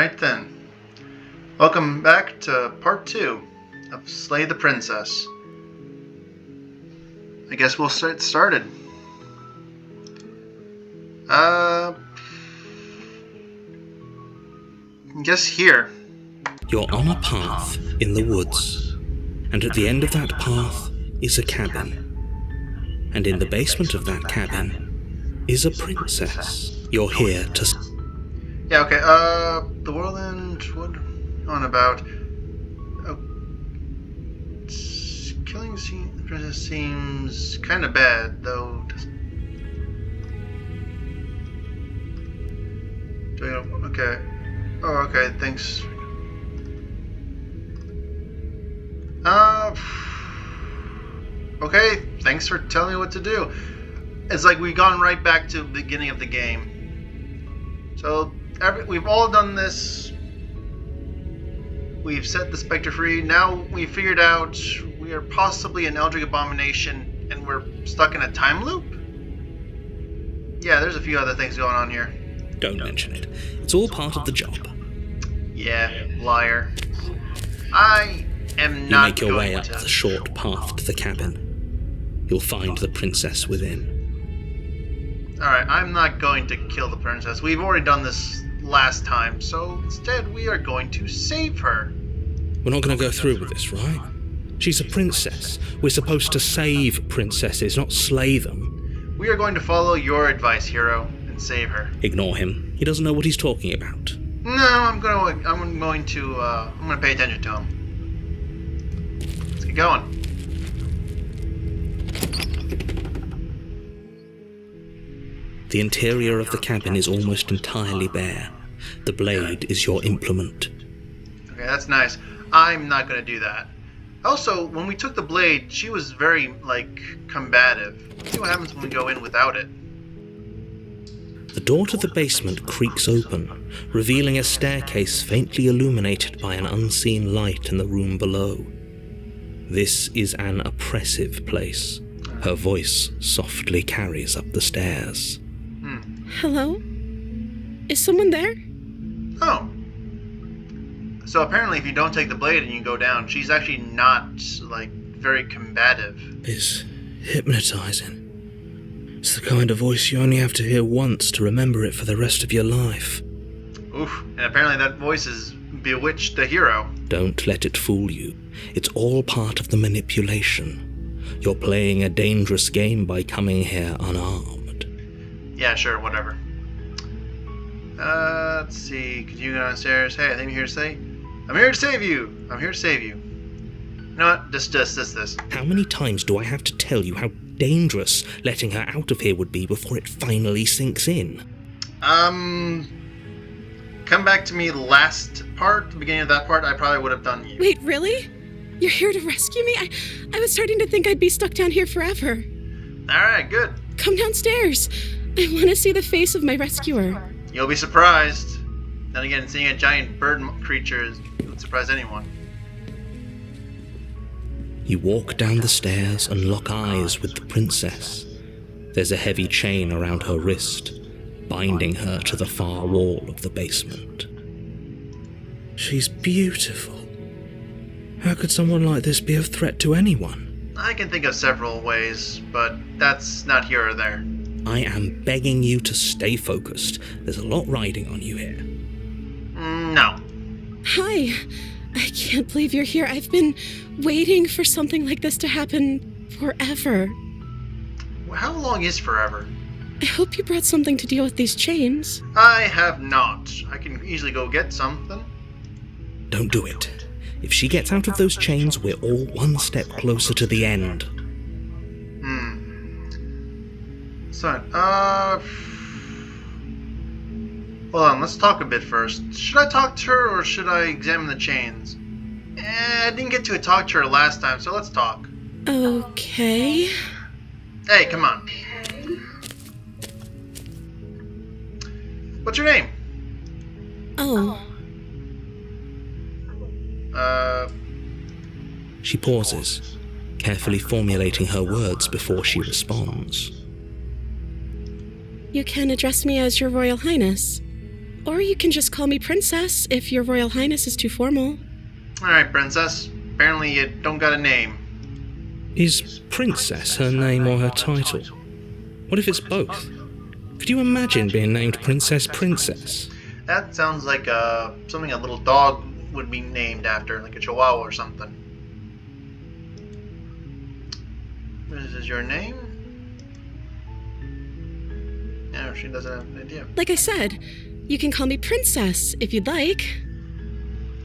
Alright then. Welcome back to part 2 of Slay the Princess. I guess we'll get started. I guess here. You're on a path in the woods, and at the end of that path is a cabin. And in the basement of that cabin is a princess. You're here to... Yeah, okay, the whirlwind, what on about? Killing the princess seems kind of bad, though. Okay. Oh, okay, thanks. Okay, thanks for telling me what to do. It's like we've gone right back to the beginning of the game. So, we've all done this. We've set the Spectre free. Now we've figured out we are possibly an Eldrich abomination and we're stuck in a time loop? Yeah, there's a few other things going on here. Don't mention it. It's all part of the job. Yeah, liar. I am not. You make your way up the short path to the cabin. You'll find the princess within. Alright, I'm not going to kill the princess. We've already done this last time, so instead we are going to save her. We're not going to go through with this, right? She's a princess. We're supposed to save princesses, not slay them. We are going to follow your advice, hero, and save her. Ignore him. He doesn't know what he's talking about. No, I'm going to pay attention to him. Let's get going. The interior of the cabin is almost entirely bare. The blade is your implement. Okay, that's nice. I'm not going to do that. Also, when we took the blade, she was very, combative. Let's see what happens when we go in without it. The door to the basement creaks open, revealing a staircase faintly illuminated by an unseen light in the room below. This is an oppressive place. Her voice softly carries up the stairs. Hello? Is someone there? Oh. So apparently if you don't take the blade and you go down, she's actually not, very combative. It's hypnotizing. It's the kind of voice you only have to hear once to remember it for the rest of your life. Oof, and apparently that voice has bewitched the hero. Don't let it fool you. It's all part of the manipulation. You're playing a dangerous game by coming here unarmed. Yeah, sure, whatever. Let's see. Continue downstairs. Hey, I think I'm here to say, I'm here to save you. I'm here to save you. You know what? This. How many times do I have to tell you how dangerous letting her out of here would be before it finally sinks in? Come back to me last part, the beginning of that part, I probably would have done you. Wait, really? You're here to rescue me? I was starting to think I'd be stuck down here forever. Alright, good. Come downstairs. I want to see the face of my rescuer. You'll be surprised. Then again, seeing a giant bird creature would surprise anyone. You walk down the stairs and lock eyes with the princess. There's a heavy chain around her wrist, binding her to the far wall of the basement. She's beautiful. How could someone like this be a threat to anyone? I can think of several ways, but that's not here or there. I am begging you to stay focused. There's a lot riding on you here. No. Hi. I can't believe you're here. I've been waiting for something like this to happen forever. How long is forever? I hope you brought something to deal with these chains. I have not. I can easily go get something. Don't do it. If she gets out of those chains, we're all one step closer to the end. So, hold on, let's talk a bit first. Should I talk to her or should I examine the chains? I didn't get to talk to her last time, so let's talk. Okay. Hey, come on. What's your name? Oh. She pauses, carefully formulating her words before she responds. You can address me as Your Royal Highness. Or you can just call me Princess if your Royal Highness is too formal. Alright, Princess. Apparently you don't got a name. Is Princess her name or her title? What if it's both? Could you imagine being named Princess Princess? That sounds like something a little dog would be named after, like a chihuahua or something. This is your name? No, she doesn't have an idea. Like I said, you can call me Princess if you'd like.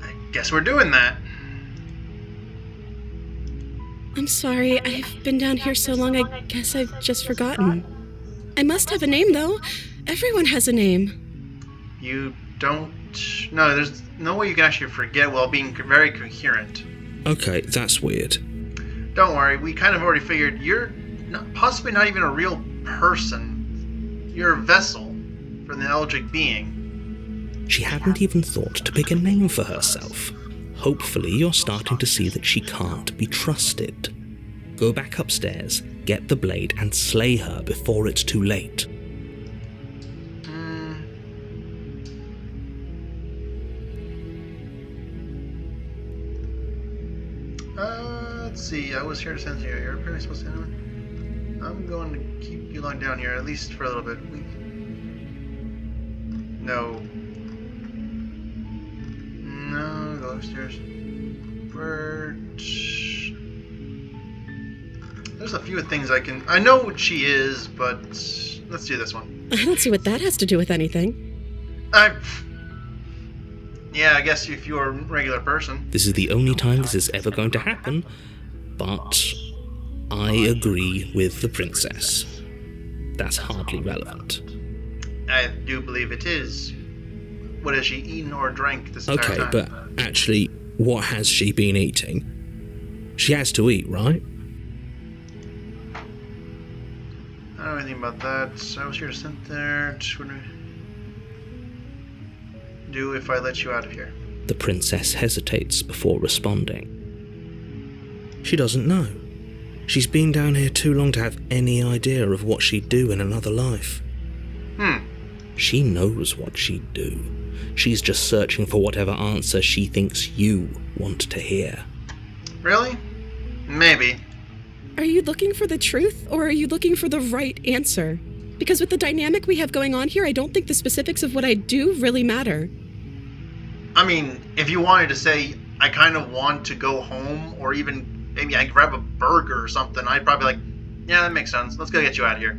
I guess we're doing that. I'm sorry, I've been down here so long, I guess I've just forgotten. I must have a name, though. Everyone has a name. You don't... No, there's no way you can actually forget while being very coherent. Okay, that's weird. Don't worry, we kind of already figured you're possibly not even a real person. You're a vessel from the Eldrich being. She hadn't even thought to pick a name for herself. Hopefully you're starting to see that she can't be trusted. Go back upstairs, get the blade, and slay her before it's too late. Let's see, I was here to send you. You're apparently supposed to anyway. I'm going to keep you locked down here, at least for a little bit. No. No, go upstairs. There's a few things I can... I know what she is, but let's do this one. I don't see what that has to do with anything. Yeah, I guess if you're a regular person. This is the only time this is ever going to happen, but I agree with the princess. That's hardly relevant. I do believe it is. What has she eaten or drank this entire time? Okay, but actually, what has she been eating? She has to eat, right? I don't know anything about that. So I was here to sit there. What do I do if I let you out of here? The princess hesitates before responding. She doesn't know. She's been down here too long to have any idea of what she'd do in another life. She knows what she'd do. She's just searching for whatever answer she thinks you want to hear. Really? Maybe. Are you looking for the truth, or are you looking for the right answer? Because with the dynamic we have going on here, I don't think the specifics of what I do really matter. I mean, if you wanted to say, I kind of want to go home, or even maybe I grab a burger or something, I'd probably like, yeah, that makes sense. Let's go get you out of here.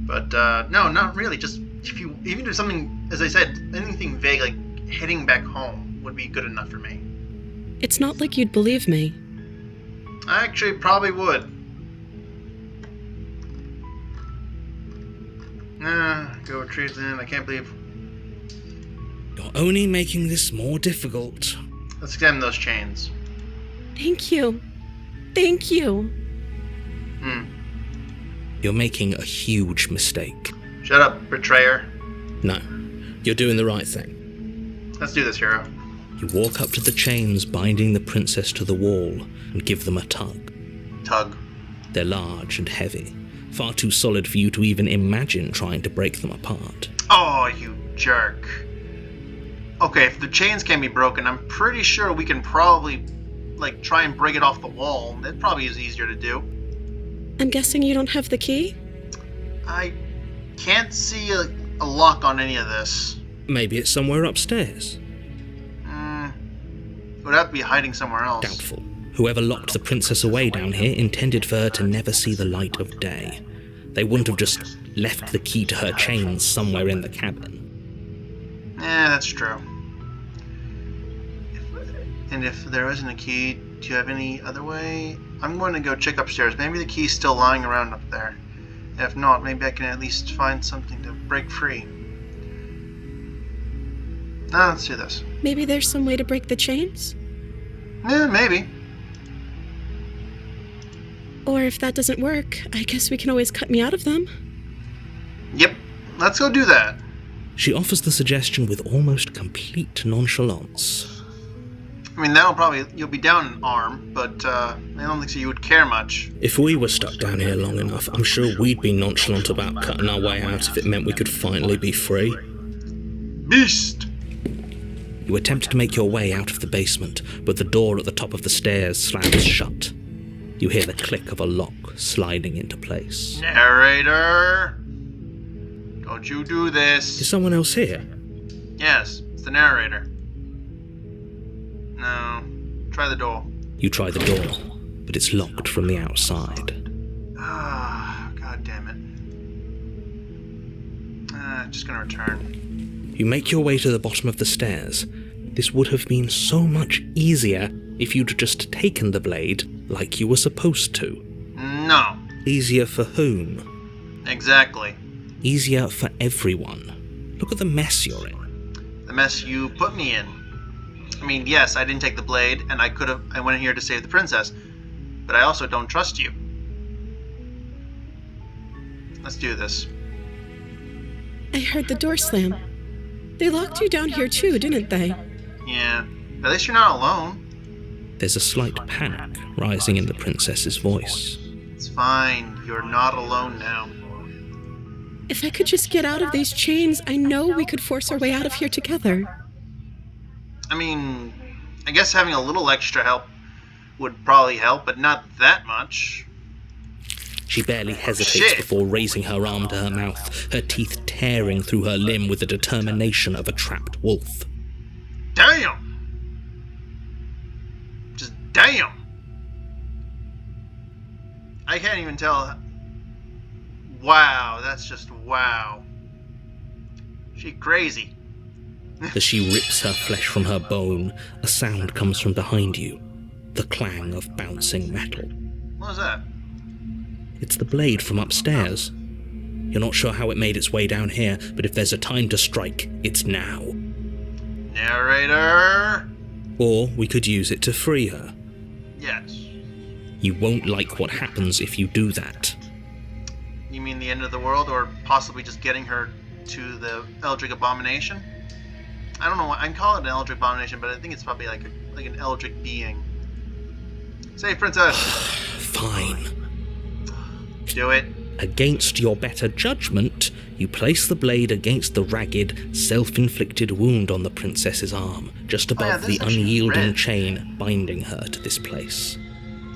But, no, not really. Just, if you even do something, as I said, anything vague, like heading back home would be good enough for me. It's not like you'd believe me. I actually probably would. Go retrieve them. I can't believe... You're only making this more difficult. Let's examine those chains. Thank you. Thank you. You're making a huge mistake. Shut up, betrayer. No, you're doing the right thing. Let's do this, hero. You walk up to the chains binding the princess to the wall and give them a tug. Tug. They're large and heavy, far too solid for you to even imagine trying to break them apart. Oh, you jerk. Okay, if the chains can be broken, I'm pretty sure we can probably, like, try and break it off the wall. That probably is easier to do. I'm guessing you don't have the key? I can't see a lock on any of this. Maybe it's somewhere upstairs. It would have to be hiding somewhere else. Doubtful. Whoever locked the princess away down here intended for her to never see the light of day. They wouldn't have just left the key to her chains somewhere in the cabin. That's true. If there isn't a key, do you have any other way? I'm going to go check upstairs. Maybe the key's still lying around up there. If not, maybe I can at least find something to break free. Now let's do this. Maybe there's some way to break the chains? Yeah, maybe. Or if that doesn't work, I guess we can always cut me out of them. Yep, let's go do that. She offers the suggestion with almost complete nonchalance. I mean, you'll be down an arm, but I don't think so you would care much. If we were stuck down here long enough, I'm sure we'd be nonchalant about cutting our way out if it meant we could finally be free. Beast! You attempt to make your way out of the basement, but the door at the top of the stairs slams shut. You hear the click of a lock sliding into place. Narrator! Don't you do this. Is someone else here? Yes, it's the narrator. No. Try the door. You try the door, but it's locked from the outside. Ah, god damn it. Just gonna return. You make your way to the bottom of the stairs. This would have been so much easier if you'd just taken the blade like you were supposed to. No. Easier for whom? Exactly. Easier for everyone. Look at the mess you're in. The mess you put me in. I mean, yes, I didn't take the blade, and I went in here to save the princess, but I also don't trust you. Let's do this. I heard the door slam. They locked you down here too, didn't they? Yeah. At least you're not alone. There's a slight panic rising in the princess's voice. It's fine. You're not alone now. If I could just get out of these chains, I know we could force our way out of here together. I mean, I guess having a little extra help would probably help, but not that much. She barely hesitates before raising her arm to her mouth, her teeth tearing through her limb with the determination of a trapped wolf. Damn! Just damn! I can't even tell. Wow, that's just wow. She crazy. As she rips her flesh from her bone, a sound comes from behind you. The clang of bouncing metal. What was that? It's the blade from upstairs. You're not sure how it made its way down here, but if there's a time to strike, it's now. Narrator! Or we could use it to free her. Yes. You won't like what happens if you do that. You mean the end of the world, or possibly just getting her to the Eldrich abomination? I don't know why I'm calling it an Eldrich abomination, but I think it's probably like an Eldrich being. Save princess. Fine. Do it. Against your better judgment, you place the blade against the ragged, self-inflicted wound on the princess's arm, just above the unyielding chain binding her to this place.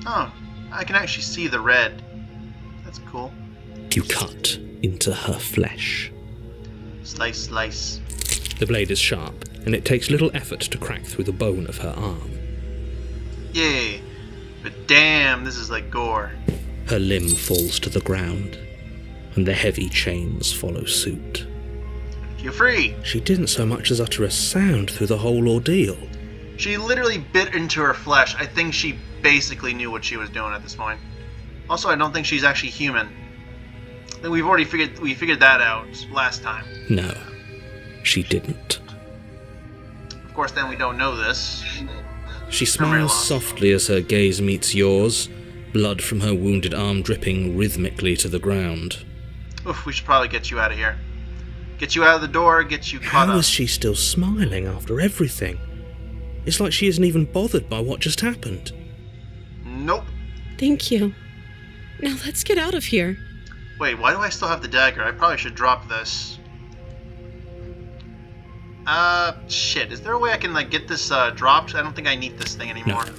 Oh, I can actually see the red. That's cool. You cut into her flesh. Slice, slice. The blade is sharp, and it takes little effort to crack through the bone of her arm. Yay. But damn, this is like gore. Her limb falls to the ground, and the heavy chains follow suit. You're free! She didn't so much as utter a sound through the whole ordeal. She literally bit into her flesh. I think she basically knew what she was doing at this point. Also, I don't think she's actually human. I think we've already figured that out last time. No, she didn't. Of course, then we don't know this. She smiles softly as her gaze meets yours, blood from her wounded arm dripping rhythmically to the ground. Oof, we should probably get you out of here. Get you out of the door, get you caught up. How is she still smiling after everything? It's like she isn't even bothered by what just happened. Nope. Thank you. Now let's get out of here. Wait, why do I still have the dagger? I probably should drop this. Shit. Is there a way I can, get this, dropped? I don't think I need this thing anymore. No,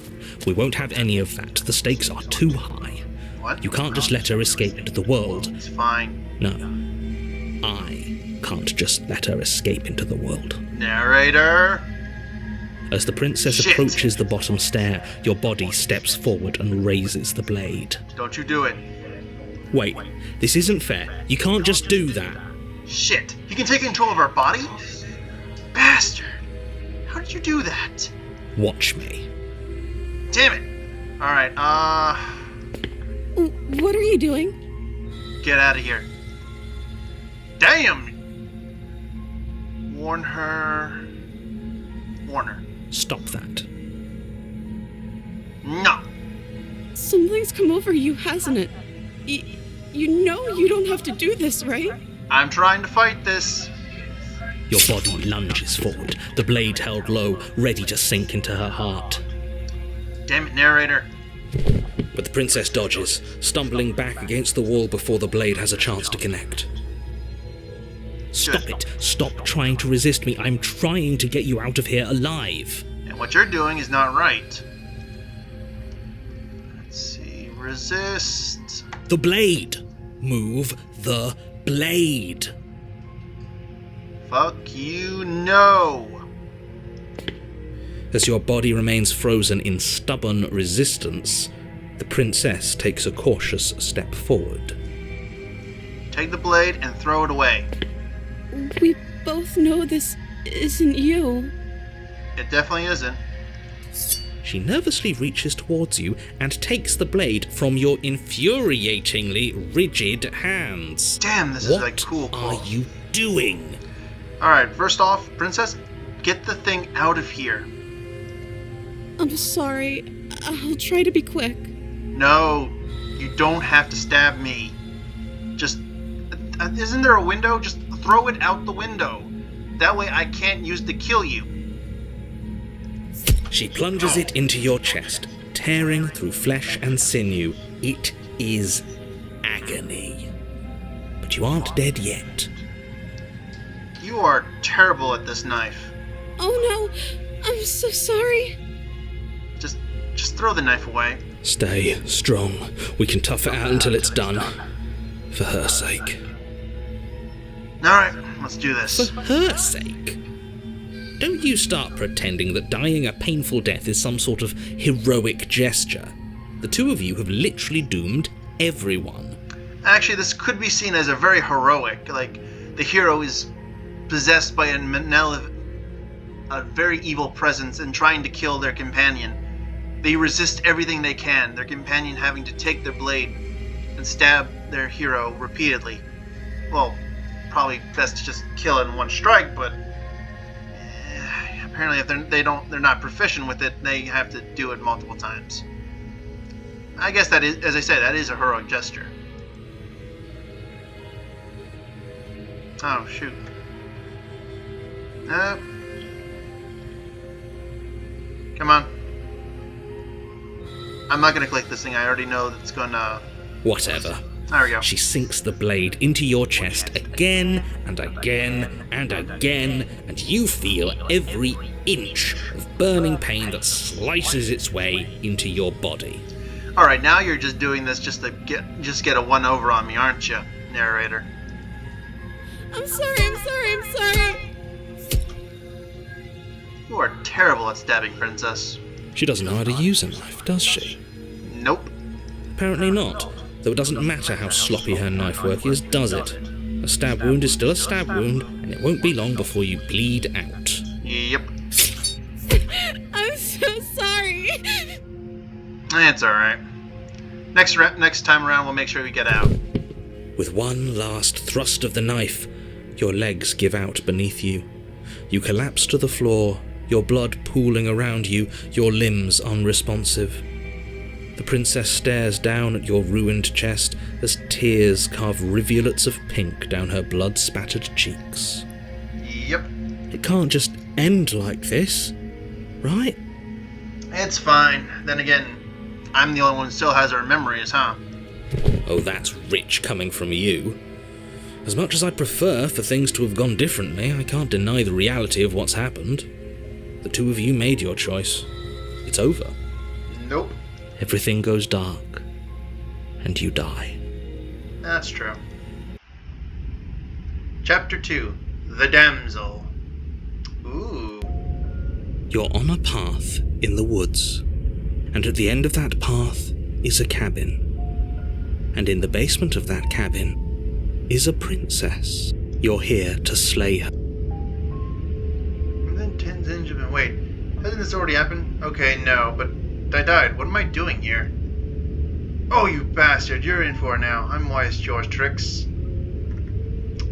we won't have any of that. The stakes are too high. What? You can't just let her escape into the world. It's fine. No. I can't just let her escape into the world. Narrator! As the princess approaches the bottom stair, your body steps forward and raises the blade. Don't you do it. Wait, this isn't fair. You can't just do that. Shit. He can take control of our body? Bastard. How did you do that? Watch me. Damn it. Alright, What are you doing? get out of here. Damn! Warn her. Warn her. Stop that. No. Something's come over you, hasn't it? You know you don't have to do this, right? I'm trying to fight this. Your body lunges forward, the blade held low, ready to sink into her heart. Damn it, narrator. But the princess dodges, stumbling back against the wall before the blade has a chance to connect. Stop it. Stop trying to resist me. I'm trying to get you out of here alive. And what you're doing is not right. Let's see. Resist. The blade. Move the blade. Fuck you, no. As your body remains frozen in stubborn resistance, the princess takes a cautious step forward. Take the blade and throw it away. We both know this isn't you. It definitely isn't. She nervously reaches towards you and takes the blade from your infuriatingly rigid hands. Damn, this is a cool What quote. are you doing? Alright, first off, princess, get the thing out of here. I'm sorry. I'll try to be quick. No, you don't have to stab me. Just, isn't there a window? Just throw it out the window. That way I can't use to kill you. She plunges it into your chest, tearing through flesh and sinew. It is agony. But you aren't dead yet. You are terrible at this knife. Oh no, I'm so sorry. Just throw the knife away. Stay strong. We can tough it out until it's done. For her sake. Alright, let's do this. For her sake? Don't you start pretending that dying a painful death is some sort of heroic gesture. The two of you have literally doomed everyone. Actually, this could be seen as a very heroic. Like, the hero is possessed by a very evil presence and trying to kill their companion. They resist everything they can, their companion having to take their blade and stab their hero repeatedly. Well, probably best to just kill it in one strike, but apparently if they're not proficient with it, they have to do it multiple times. I guess that is, as I said, that is a heroic gesture. Oh shoot. Come on. I'm not gonna click this thing. I already know that it's gonna... Whatever. There we go. She sinks the blade into your chest again and again and again, and you feel every inch of burning pain that slices its way into your body. Alright, now you're just doing this just to get a one-over on me, aren't you, narrator? I'm sorry. You are terrible at stabbing, princess. She doesn't know how to use a knife, does she? Nope. Apparently not, though it doesn't matter how sloppy her knife work is, does it? A stab wound is still a stab wound, and it won't be long before you bleed out. Yep. I'm so sorry. It's alright. Next time around, we'll make sure we get out. With one last thrust of the knife, your legs give out beneath you. You collapse to the floor, your blood pooling around you, your limbs unresponsive. The princess stares down at your ruined chest as tears carve rivulets of pink down her blood-spattered cheeks. Yep. It can't just end like this, right? It's fine. Then again, I'm the only one who still has her memories, huh? Oh, that's rich coming from you. As much as I'd prefer for things to have gone differently, I can't deny the reality of what's happened. The two of you made your choice. It's over. Nope. Everything goes dark, and you die. That's true. Chapter 2. The Damsel. Ooh. You're on a path in the woods, and at the end of that path is a cabin. And in the basement of that cabin is a princess. You're here to slay her. Within 10 inches of... Wait, hasn't this already happened? Okay, no, but I died. What am I doing here? Oh, you bastard, you're in for it now. I'm wise to your tricks.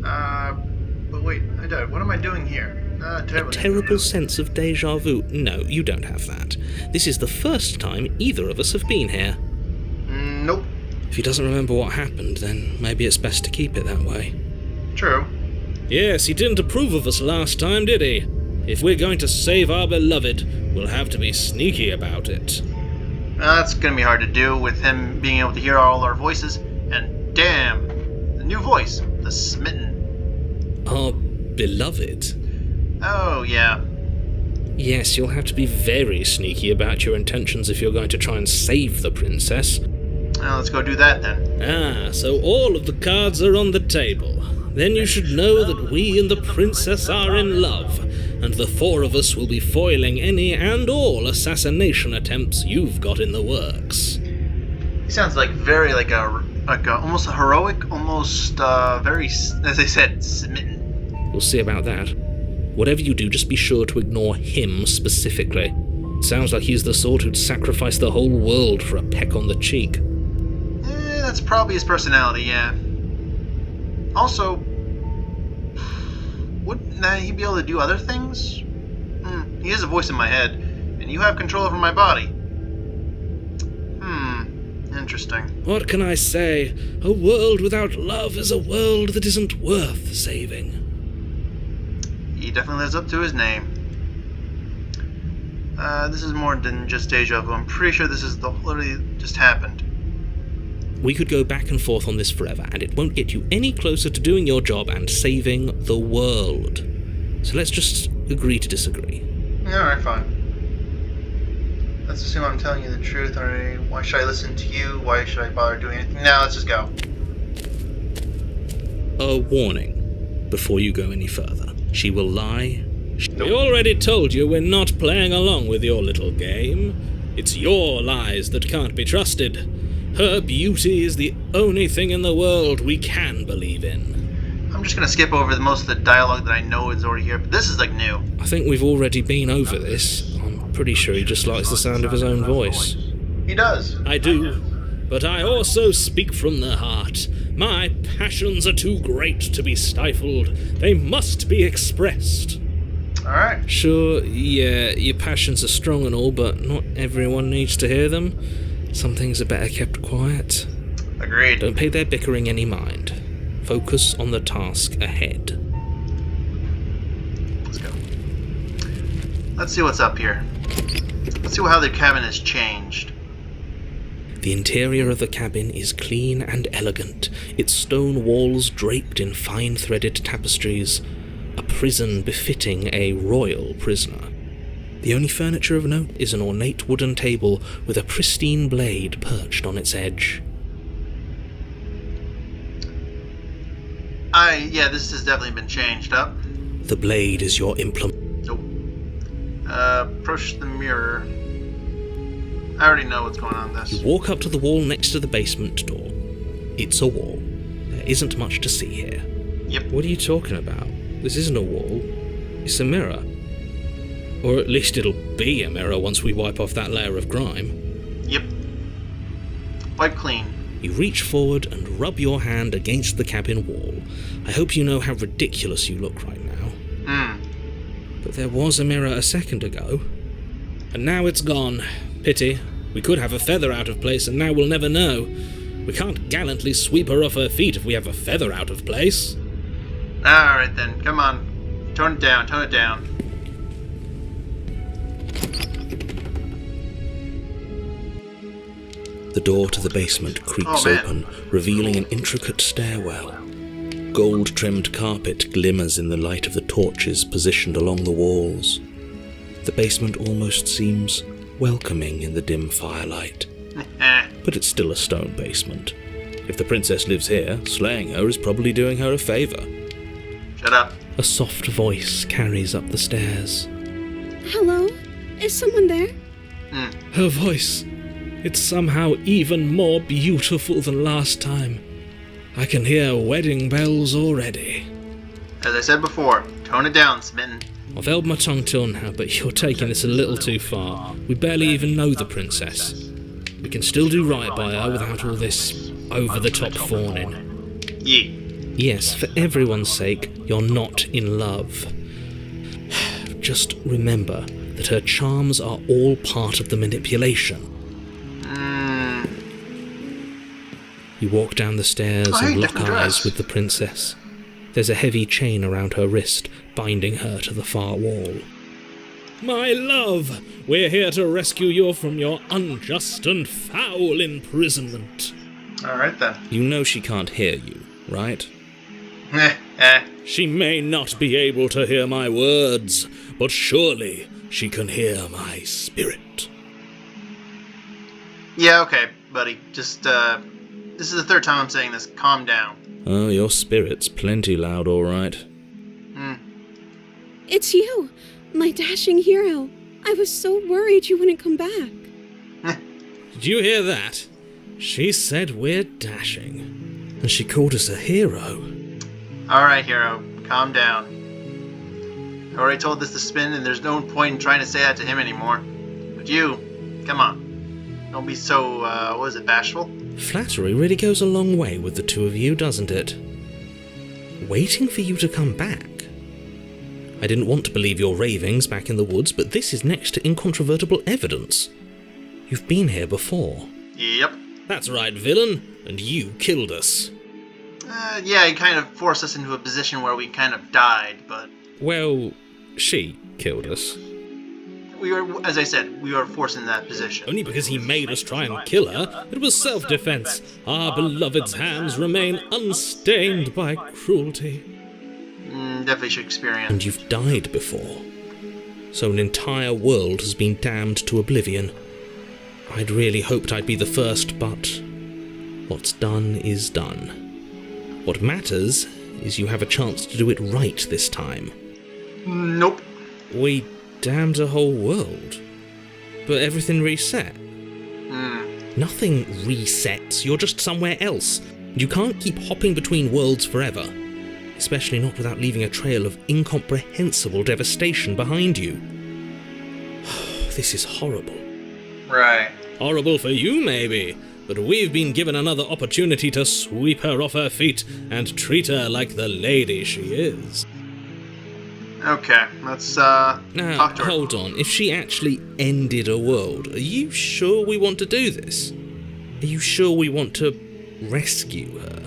But wait, I died. What am I doing here? A terrible sense of deja vu. No, you don't have that. This is the first time either of us have been here. Nope. If he doesn't remember what happened, then maybe it's best to keep it that way. True. Yes, he didn't approve of us last time, did he? If we're going to save our beloved, we'll have to be sneaky about it. That's gonna be hard to do with him being able to hear all our voices. And damn, the new voice, the smitten. Our beloved. Oh, yeah. Yes, you'll have to be very sneaky about your intentions if you're going to try and save the princess. Well, let's go do that then. Ah, so all of the cards are on the table. Then you should know that we and the princess are in love, and the four of us will be foiling any and all assassination attempts you've got in the works. He sounds like very almost heroic, almost very, as I said, smitten. We'll see about that. Whatever you do, just be sure to ignore him specifically. Sounds like he's the sort who'd sacrifice the whole world for a peck on the cheek. That's probably his personality, yeah. Also, wouldn't he be able to do other things? He is a voice in my head, and you have control over my body. Interesting. What can I say? A world without love is a world that isn't worth saving. He definitely lives up to his name. This is more than just deja vu. I'm pretty sure this is literally just happened. We could go back and forth on this forever, and it won't get you any closer to doing your job and saving the world. So let's just agree to disagree. Alright, fine. Let's assume I'm telling you the truth. Why should I listen to you? Why should I bother doing anything? Now let's just go. A warning before you go any further. She will lie. We already told you we're not playing along with your little game. It's your lies that can't be trusted. Her beauty is the only thing in the world we can believe in. I'm just gonna skip over most of the dialogue that I know is already here, but this is new. I think we've already been over this. I'm pretty sure he just likes the sound of his own voice. He does. I do, but I also speak from the heart. My passions are too great to be stifled. They must be expressed. Alright. Sure, yeah, your passions are strong and all, but not everyone needs to hear them. Some things are better kept quiet. Agreed. Don't pay their bickering any mind. Focus on the task ahead. Let's go. Let's see what's up here. Let's see how the cabin has changed. The interior of the cabin is clean and elegant, its stone walls draped in fine-threaded tapestries, a prison befitting a royal prisoner. The only furniture of note is an ornate wooden table with a pristine blade perched on its edge. This has definitely been changed up. The blade is your implement. Approach the mirror. I already know what's going on with this. You walk up to the wall next to the basement door. It's a wall. There isn't much to see here. Yep. What are you talking about? This isn't a wall. It's a mirror. Or at least it'll be a mirror once we wipe off that layer of grime. Yep. Wipe clean. You reach forward and rub your hand against the cabin wall. I hope you know how ridiculous you look right now. But there was a mirror a second ago. And now it's gone. Pity. We could have a feather out of place and now we'll never know. We can't gallantly sweep her off her feet if we have a feather out of place. Alright then, come on. Tone it down, tone it down. The door to the basement creaks open, revealing an intricate stairwell. Gold-trimmed carpet glimmers in the light of the torches positioned along the walls. The basement almost seems welcoming in the dim firelight. But it's still a stone basement. If the princess lives here, slaying her is probably doing her a favour. Shut up. A soft voice carries up the stairs. Hello? Is someone there? Her voice. It's somehow even more beautiful than last time. I can hear wedding bells already. As I said before, tone it down, Smitten. I've held my tongue till now, but you're taking this a little too far. We barely even know the princess. We can still do right by her without all this over-the-top fawning. Yeah. Yes, for everyone's sake, you're not in love. Just remember that her charms are all part of the manipulation. You walk down the stairs and lock eyes with the princess. There's a heavy chain around her wrist, binding her to the far wall. My love, we're here to rescue you from your unjust and foul imprisonment. Alright then. You know she can't hear you, right? She may not be able to hear my words, but surely she can hear my spirit. Yeah, okay, buddy. Just, this is the third time I'm saying this. Calm down. Oh, your spirit's plenty loud, all right. It's you, my dashing hero. I was so worried you wouldn't come back. Did you hear that? She said we're dashing, and she called us a hero. Alright, hero. Calm down. I already told this to Spin, and there's no point in trying to say that to him anymore. But you, come on. Don't be so, bashful? Flattery really goes a long way with the two of you, doesn't it? Waiting for you to come back. I didn't want to believe your ravings back in the woods, but this is next to incontrovertible evidence. You've been here before. Yep. That's right, villain, and you killed us. Yeah, he kind of forced us into a position where we kind of died, but... Well, she killed us. We were, as I said, we were forced in that position. Only because he made us try and kill her. It was self-defense. Our beloved's hands remain unstained by cruelty. Definitely should experience. And you've died before. So an entire world has been damned to oblivion. I'd really hoped I'd be the first, but what's done is done. What matters is you have a chance to do it right this time. Nope. We damned a whole world. But everything reset. Nothing resets, you're just somewhere else. You can't keep hopping between worlds forever. Especially not without leaving a trail of incomprehensible devastation behind you. This is horrible. Right. Horrible for you, maybe, but we've been given another opportunity to sweep her off her feet and treat her like the lady she is. Okay, let's, talk to her. Now, hold on. If she actually ended a world, are you sure we want to do this? Are you sure we want to rescue her?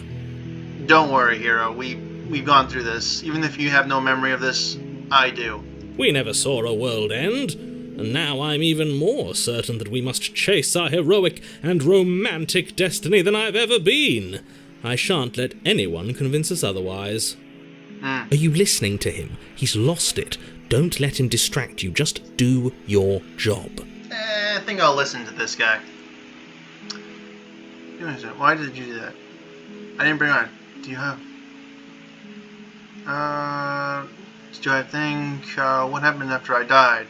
Don't worry, hero. We've gone through this. Even if you have no memory of this, I do. We never saw a world end, and now I'm even more certain that we must chase our heroic and romantic destiny than I've ever been. I shan't let anyone convince us otherwise. Are you listening to him? He's lost it. Don't let him distract you. Just do your job. I think I'll listen to this guy. Why did you do that? I didn't bring on. Do you have... I think, what happened after I died?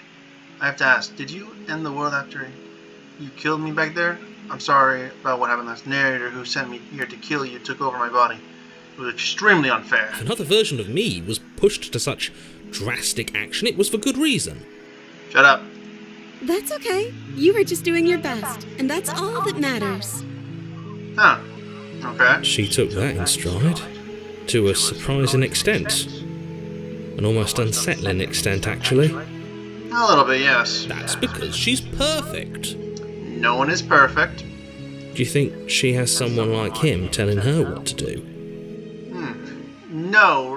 I have to ask, did you end the world after you killed me back there? I'm sorry about what happened last. Narrator, who sent me here to kill you, took over my body. It was extremely unfair. If another version of me was pushed to such drastic action, it was for good reason. Shut up. That's okay. You were just doing your best, and that's all that matters. Huh. Okay. She took that in stride. To a surprising extent. An almost unsettling extent, actually. A little bit, yes. That's because she's perfect. No one is perfect. Do you think she has someone like him telling her what to do? No,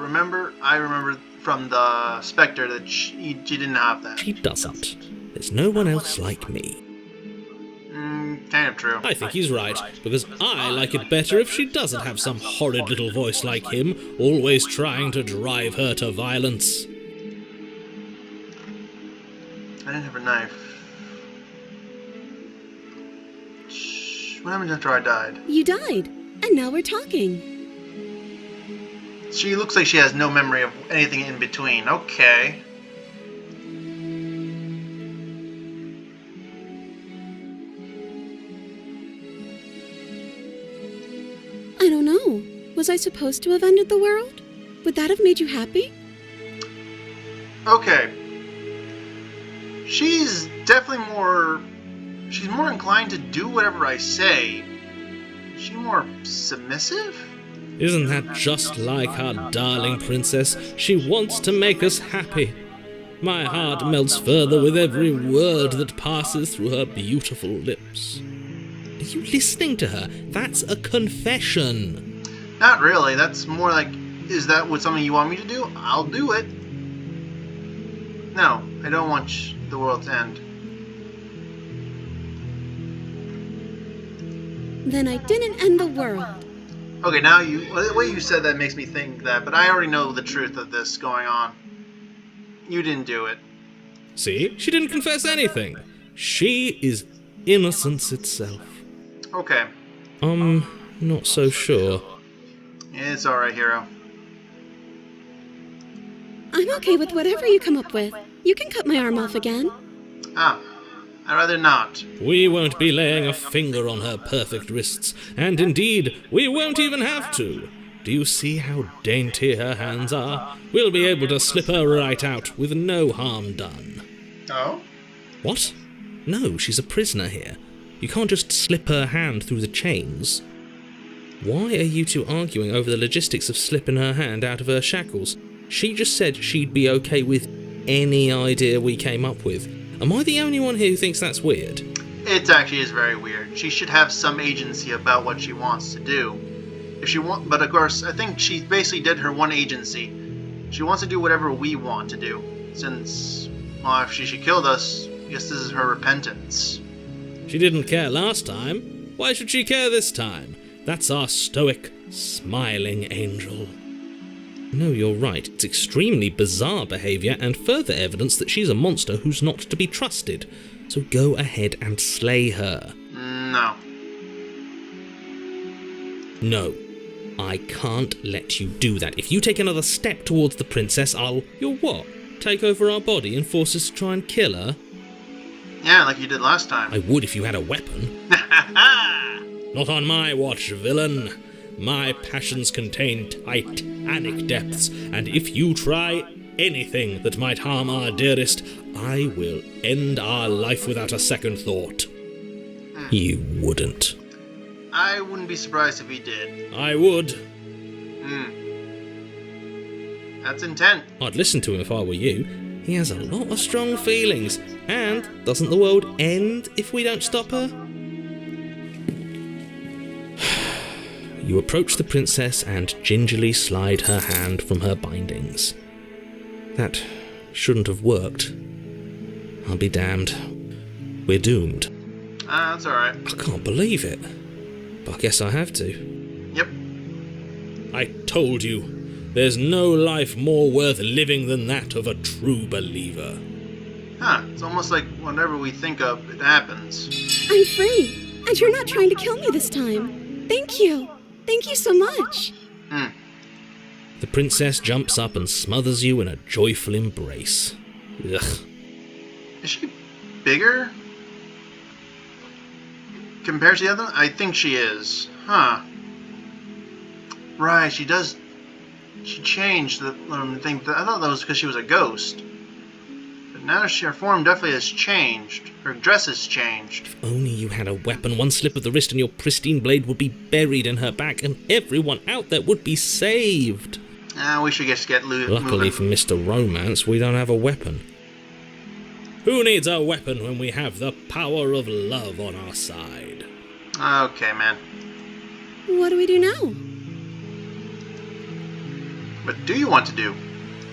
I remember from the Spectre that she didn't have that. She doesn't. There's no one else like me. Kind of true. I think he's right, because I like it better if she doesn't have some horrid little voice like him, always trying to drive her to violence. I didn't have a knife. What happened after I died? You died, and now we're talking. She looks like she has no memory of anything in between. Okay. I don't know. Was I supposed to have ended the world? Would that have made you happy? Okay. She's definitely more... She's more inclined to do whatever I say. Is she more submissive? Isn't that just like our darling princess? She wants to make us happy. My heart melts further with every word that passes through her beautiful lips. Are you listening to her? That's a confession. Not really. That's more like, is that what something you want me to do? I'll do it. No, I don't want the world to end. Then I didn't end the world. Okay, now the way you said that makes me think that, but I already know the truth of this going on. You didn't do it. See? She didn't confess anything. She is innocence itself. Okay. Not so sure. It's alright, hero. I'm okay with whatever you come up with. You can cut my arm off again. Ah, I'd rather not. We won't be laying a finger on her perfect wrists, and indeed, we won't even have to. Do you see how dainty her hands are? We'll be able to slip her right out with no harm done. Oh? What? No, she's a prisoner here. You can't just slip her hand through the chains. Why are you two arguing over the logistics of slipping her hand out of her shackles? She just said she'd be okay with any idea we came up with. Am I the only one here who thinks that's weird? It actually is very weird. She should have some agency about what she wants to do. But of course, I think she basically did her one agency. She wants to do whatever we want to do. Since, well, if she killed us, I guess this is her repentance. She didn't care last time. Why should she care this time? That's our stoic, smiling angel. No, you're right. It's extremely bizarre behaviour and further evidence that she's a monster who's not to be trusted. So go ahead and slay her. No. No. I can't let you do that. If you take another step towards the princess, You'll what? Take over our body and force us to try and kill her? Yeah, like you did last time. I would if you had a weapon. Not on my watch, villain. My passions contain titanic depths, and if you try anything that might harm our dearest, I will end our life without a second thought. You wouldn't. I wouldn't be surprised if he did. I would. That's intent. I'd listen to him if I were you. He has a lot of strong feelings. And doesn't the world end if we don't stop her? You approach the princess and gingerly slide her hand from her bindings. That shouldn't have worked. I'll be damned. We're doomed. That's alright. I can't believe it. But I guess I have to. Yep. I told you. There's no life more worth living than that of a true believer. Huh. It's almost like whenever we think of, it happens. I'm free, and you're not trying to kill me this time. Thank you. Thank you so much. The princess jumps up and smothers you in a joyful embrace. Ugh. Is she bigger? Compared to the other? I think she is. Huh. Right, she does. She changed the thing. I thought that was because she was a ghost. But now her form definitely has changed. Her dress has changed. If only you had a weapon, one slip of the wrist and your pristine blade would be buried in her back and everyone out there would be saved. We should just get Luckily moving. for Mr. Romance, we don't have a weapon. Who needs a weapon when we have the power of love on our side? Okay, man. What do we do now? What do you want to do?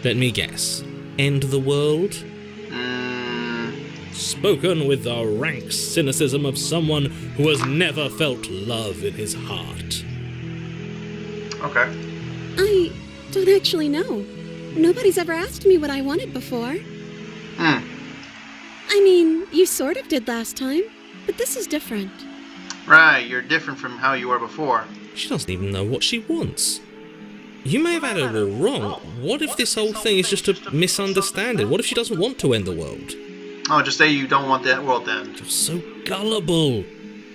Let me guess. End the world? Spoken with the rank cynicism of someone who has never felt love in his heart. Okay. I don't actually know. Nobody's ever asked me what I wanted before. I mean, you sort of did last time, but this is different. Right, you're different from how you were before. She doesn't even know what she wants. You may have had her all wrong. What if this whole thing is just a misunderstanding? What if she doesn't want to end the world? Oh, just say you don't want that world to end. You're so gullible.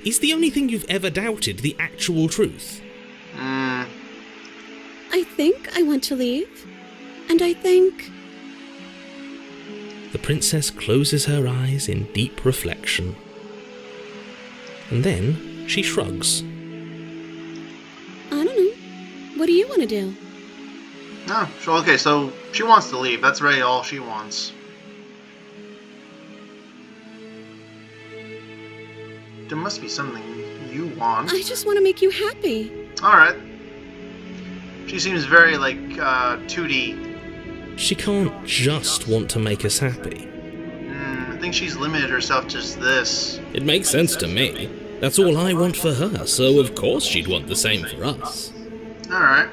Is the only thing you've ever doubted the actual truth? I think I want to leave. And I think... The princess closes her eyes in deep reflection. And then she shrugs. I don't know. What do you want to do? Oh, okay, so she wants to leave. That's really all she wants. There must be something you want. I just want to make you happy. Alright. She seems very, 2D. She can't just want to make us happy. I think she's limited herself to just this. It makes sense to me. That's all I want for her, so of course she'd want the same for us. Alright.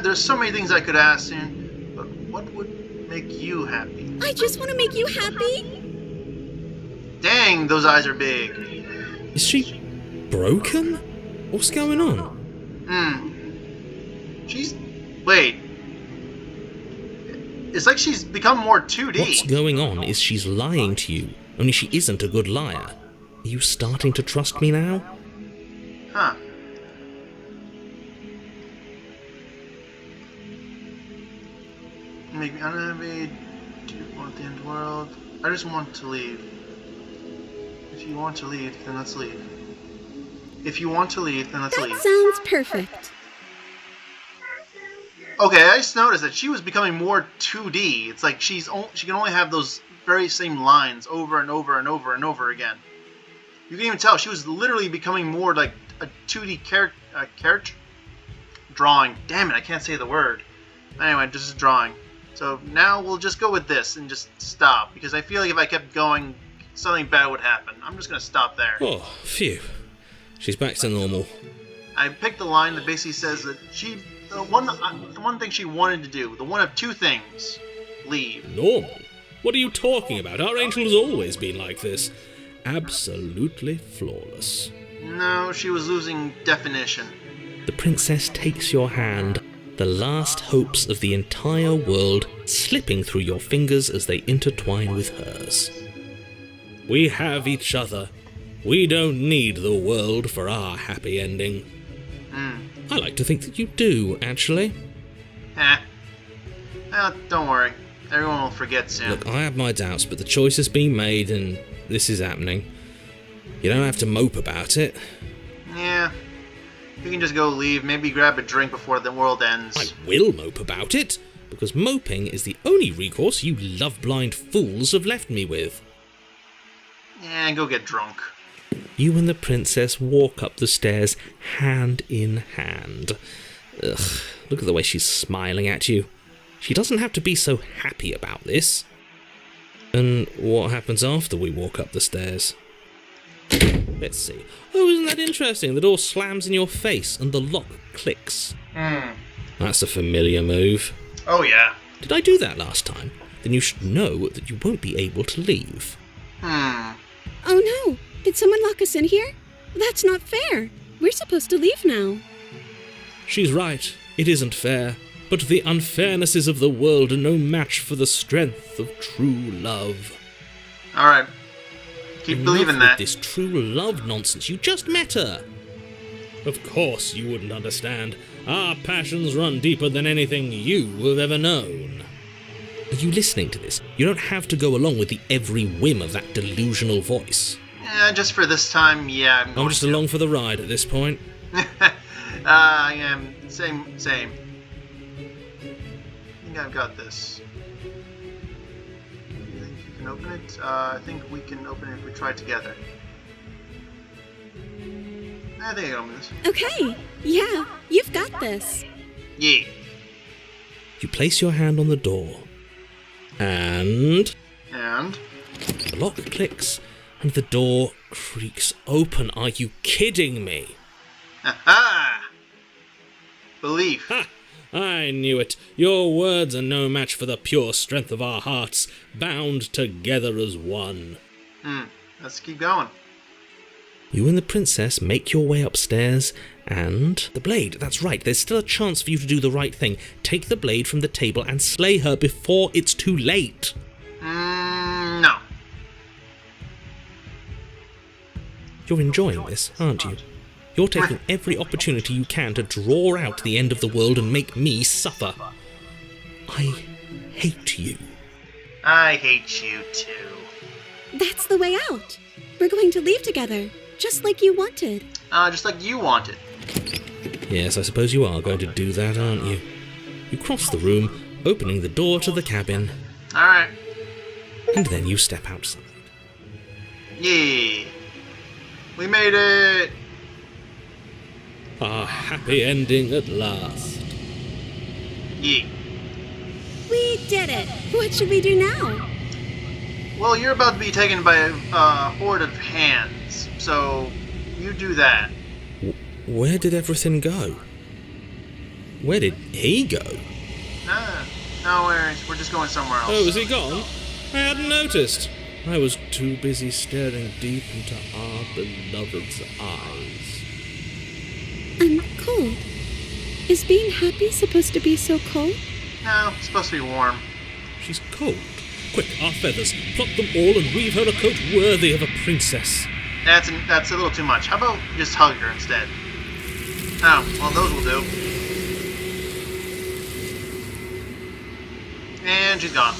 There's so many things I could ask soon, but what would make you happy? I just want to make you happy. Dang, those eyes are big. Is she broken? What's going on? Wait. It's like she's become more 2D. What's going on is she's lying to you, only she isn't a good liar. Are you starting to trust me now? Huh. Make me unhappy. Do you want the end of the world? I just want to leave. If you want to leave, then let's leave. If you want to leave, then let's leave. That sounds perfect. Okay, I just noticed that she was becoming more 2D. It's like she can only have those very same lines over and over and over and over again. You can even tell she was literally becoming more like a 2D character drawing. Damn it, I can't say the word. Anyway, this is drawing. So now we'll just go with this and just stop, because I feel like if I kept going, something bad would happen. I'm just gonna stop there. Oh, phew. She's back to normal. I picked the line that basically says that the one thing she wanted to do, the one of two things, leave. Normal? What are you talking about? Our angel has always been like this. Absolutely flawless. No, she was losing definition. The princess takes your hand, the last hopes of the entire world slipping through your fingers as they intertwine with hers. We have each other. We don't need the world for our happy ending. I like to think that you do, actually. Don't worry. Everyone will forget soon. Look, I have my doubts, but the choice has been made and this is happening. You don't have to mope about it. Yeah. You can just go leave, maybe grab a drink before the world ends. I will mope about it, because moping is the only recourse you love-blind fools have left me with. Yeah, go get drunk. You and the princess walk up the stairs hand in hand. Ugh, look at the way she's smiling at you. She doesn't have to be so happy about this. And what happens after we walk up the stairs? Let's see. Oh, isn't that interesting? The door slams in your face and the lock clicks. That's a familiar move. Oh, yeah. Did I do that last time? Then you should know that you won't be able to leave. Oh no! Did someone lock us in here? That's not fair. We're supposed to leave now. She's right. It isn't fair. But the unfairnesses of the world are no match for the strength of true love. Alright. Keep believing that. This true love nonsense. You just met her. Of course you wouldn't understand. Our passions run deeper than anything you have ever known. Are you listening to this? You don't have to go along with the every whim of that delusional voice. Yeah, just for this time, yeah. I'm just along for the ride at this point. Yeah, same. I think I've got this. You think you can open it? I think we can open it if we try together. I think I can open this. Okay, yeah, you've got this. Yeah. You place your hand on the door. And the lock clicks and the door creaks open. Are you kidding me? Aha! Belief. Ha! I knew it. Your words are no match for the pure strength of our hearts, bound together as one. Let's keep going. You and the princess make your way upstairs, and the blade, that's right, there's still a chance for you to do the right thing. Take the blade from the table and slay her before it's too late. No. You're enjoying this, aren't you? You're taking every opportunity you can to draw out the end of the world and make me suffer. I hate you. I hate you too. That's the way out. We're going to leave together, just like you wanted. Just like you wanted. Yes, I suppose you are going to do that, aren't you? You cross the room, opening the door to the cabin. Alright. And then you step outside. Yeah. We made it. A happy ending at last. Yeah. We did it. What should we do now? Well, you're about to be taken by a horde of hands, so You do that. Where did everything go? Where did he go? No worries. We're just going somewhere else. Oh, is he gone? I hadn't noticed. I was too busy staring deep into our beloved's eyes. I'm cold. Is being happy supposed to be so cold? No, it's supposed to be warm. She's cold. Quick, our feathers. Pluck them all and weave her a coat worthy of a princess. That's a little too much. How about just hug her instead? Oh, well, those will do. And she's gone.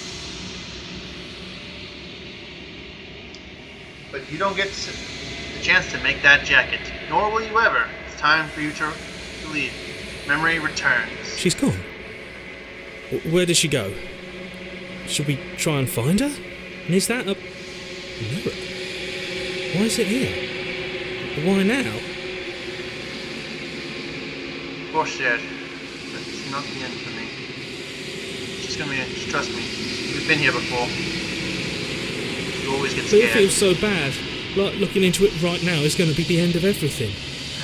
But you don't get the chance to make that jacket, nor will you ever. It's time for you to leave. Memory returns. She's gone. Where did she go? Should we try and find her? And is that a mirror? Why is it here? Why now? Of course, Dad. But it's not the end for me. Just trust me. We've been here before. You always get But scared. it feels so bad. Like looking into it right now is going to be the end of everything.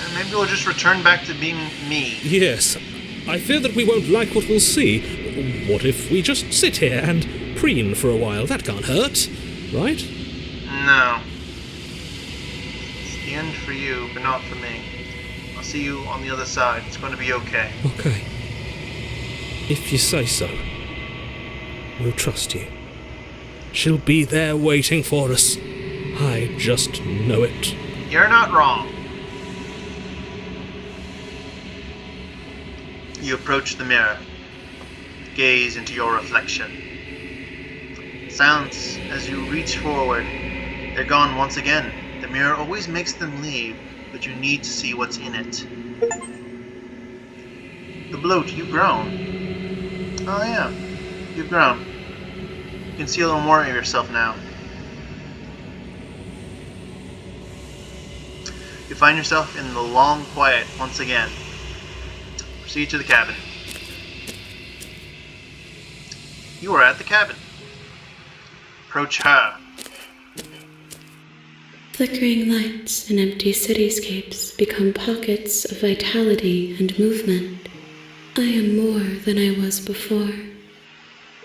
And maybe we'll just return back to being me. Yes. I fear that we won't like what we'll see. What if we just sit here and preen for a while? That can't hurt, right? No. It's the end for you, but not for me. I'll see you on the other side. It's going to be okay. Okay. If you say so. We'll trust you. She'll be there waiting for us. I just know it. You're not wrong. You approach the mirror. Gaze into your reflection. Silence as you reach forward. They're gone once again. The mirror always makes them leave, but you need to see what's in it. The bloat, you've grown. Oh yeah, you've grown. You can see a little more of yourself now. You find yourself in the long quiet once again. Proceed to the cabin. You are at the cabin. Approach her. Flickering lights and empty cityscapes become pockets of vitality and movement. I am more than I was before.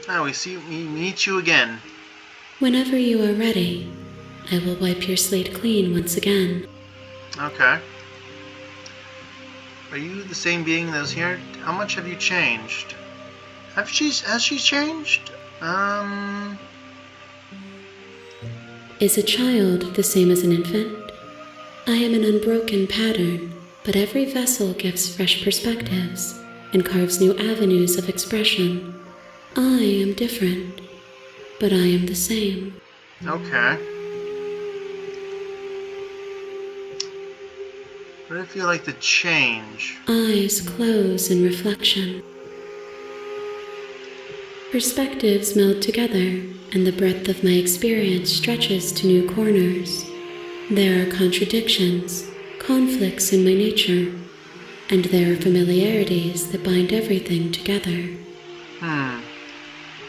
Now we meet you again. Whenever you are ready, I will wipe your slate clean once again. Okay. Are you the same being that was here? How much have you changed? Has she changed? Is a child the same as an infant? I am an unbroken pattern, but every vessel gives fresh perspectives and carves new avenues of expression. I am different, but I am the same. Okay. What if you like the change? Eyes close in reflection. Perspectives meld together, and the breadth of my experience stretches to new corners. There are contradictions, conflicts in my nature, and there are familiarities that bind everything together.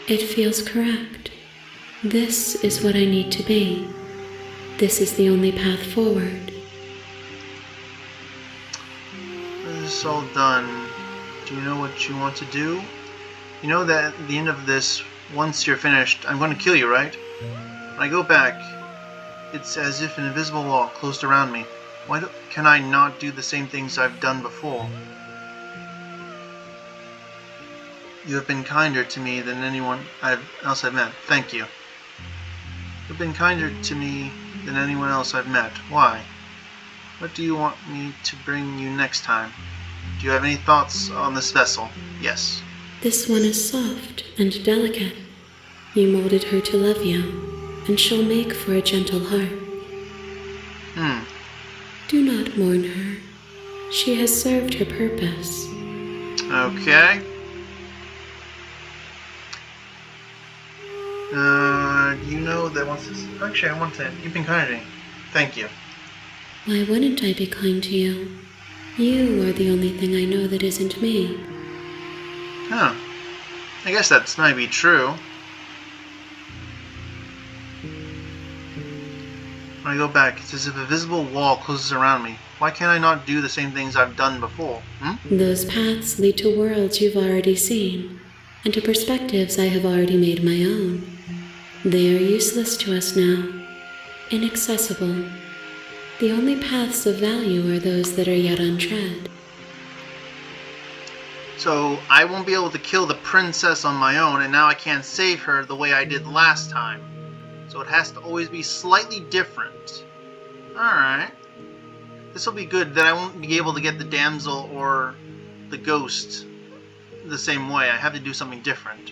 It feels correct. This is what I need to be. This is the only path forward. This is all done. Do you know what you want to do? You know that at the end of this, once you're finished, I'm going to kill you, right? When I go back, it's as if an invisible wall closed around me. Why can I not do the same things I've done before? You have been kinder to me than anyone else I've met. Thank you. You've been kinder to me than anyone else I've met. Why? What do you want me to bring you next time? Do you have any thoughts on this vessel? Yes. This one is soft and delicate. You molded her to love you, and she'll make for a gentle heart. Do not mourn her. She has served her purpose. Okay. You know that once this... Actually, I want to... You've been kind to me. Thank you. Why wouldn't I be kind to you? You are the only thing I know that isn't me. Huh. I guess that's maybe true. When I go back, it's as if a visible wall closes around me. Why can't I not do the same things I've done before? Those paths lead to worlds you've already seen, and to perspectives I have already made my own. They are useless to us now, inaccessible. The only paths of value are those that are yet untread. So I won't be able to kill the princess on my own, and now I can't save her the way I did last time. So it has to always be slightly different. Alright. This will be good, that I won't be able to get the damsel or the ghost the same way. I have to do something different.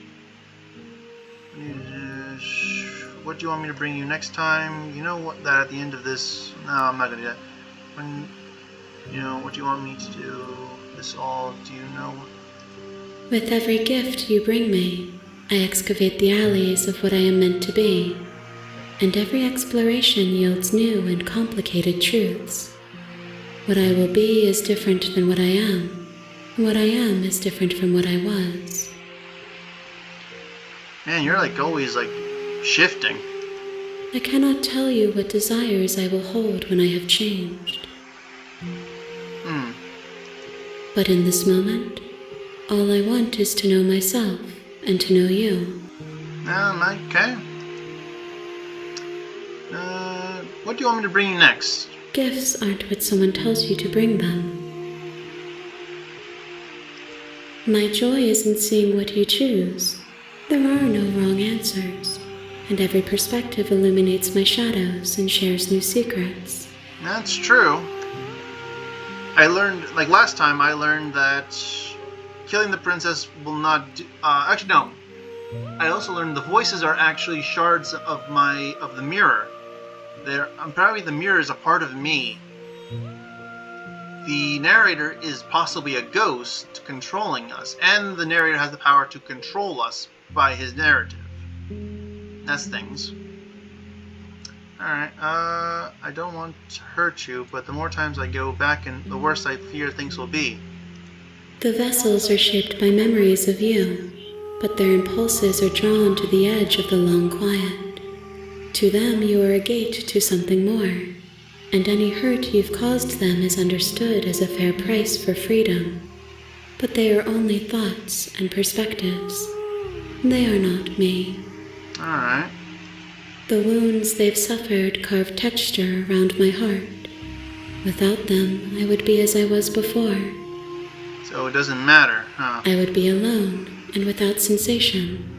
What do you want me to bring you next time? You know what, that at the end of this... No, I'm not going to do that. When... You know, what do you want me to do? This all, do you know? With every gift you bring me, I excavate the alleys of what I am meant to be, and every exploration yields new and complicated truths. What I will be is different than what I am, and what I am is different from what I was. Man, you're like always like shifting. I cannot tell you what desires I will hold when I have changed. But in this moment, all I want is to know myself and to know you. Okay. What do you want me to bring you next? Gifts aren't what someone tells you to bring them. My joy is in seeing what you choose. There are no wrong answers, and every perspective illuminates my shadows and shares new secrets. That's true. I learned, like last time, I learned that killing the princess will not do... actually, no. I also learned the voices are actually shards of the mirror. Probably the mirror is a part of me. The narrator is possibly a ghost controlling us, and the narrator has the power to control us by his narrative. That's things. Alright, I don't want to hurt you, but the more times I go back, and the worse I fear things will be. The vessels are shaped by memories of you, but their impulses are drawn to the edge of the long quiet. To them you are a gate to something more, and any hurt you've caused them is understood as a fair price for freedom. But they are only thoughts and perspectives. They are not me. Alright. The wounds they've suffered carve texture around my heart. Without them, I would be as I was before. So it doesn't matter, huh? I would be alone and without sensation.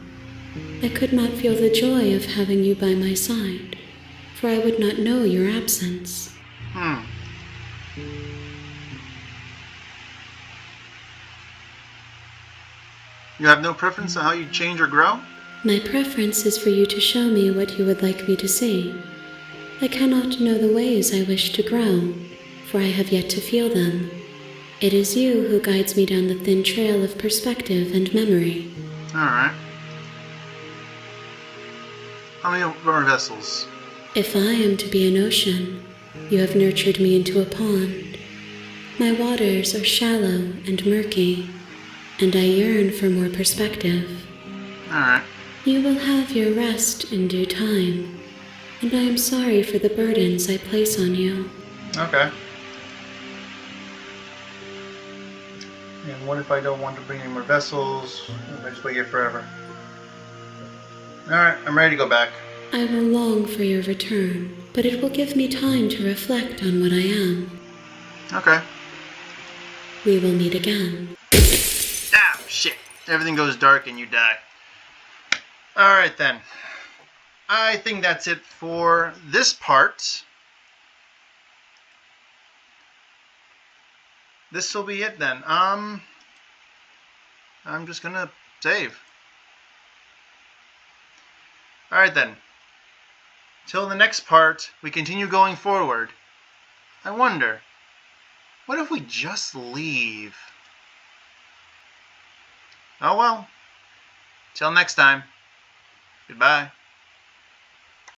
I could not feel the joy of having you by my side, for I would not know your absence. You have no preference on how you change or grow? My preference is for you to show me what you would like me to see. I cannot know the ways I wish to grow, for I have yet to feel them. It is you who guides me down the thin trail of perspective and memory. Alright. How many rubber vessels? If I am to be an ocean, you have nurtured me into a pond. My waters are shallow and murky, and I yearn for more perspective. Alright. You will have your rest in due time, and I am sorry for the burdens I place on you. Okay. And what if I don't want to bring any more vessels? If I just wait here forever? Alright, I'm ready to go back. I will long for your return, but it will give me time to reflect on what I am. Okay. We will meet again. Ah, shit. Everything goes dark and you die. Alright then. I think that's it for this part. This will be it then. I'm just gonna save. Alright then. Till the next part, we continue going forward. I wonder, what if we just leave? Oh well. Till next time. Goodbye.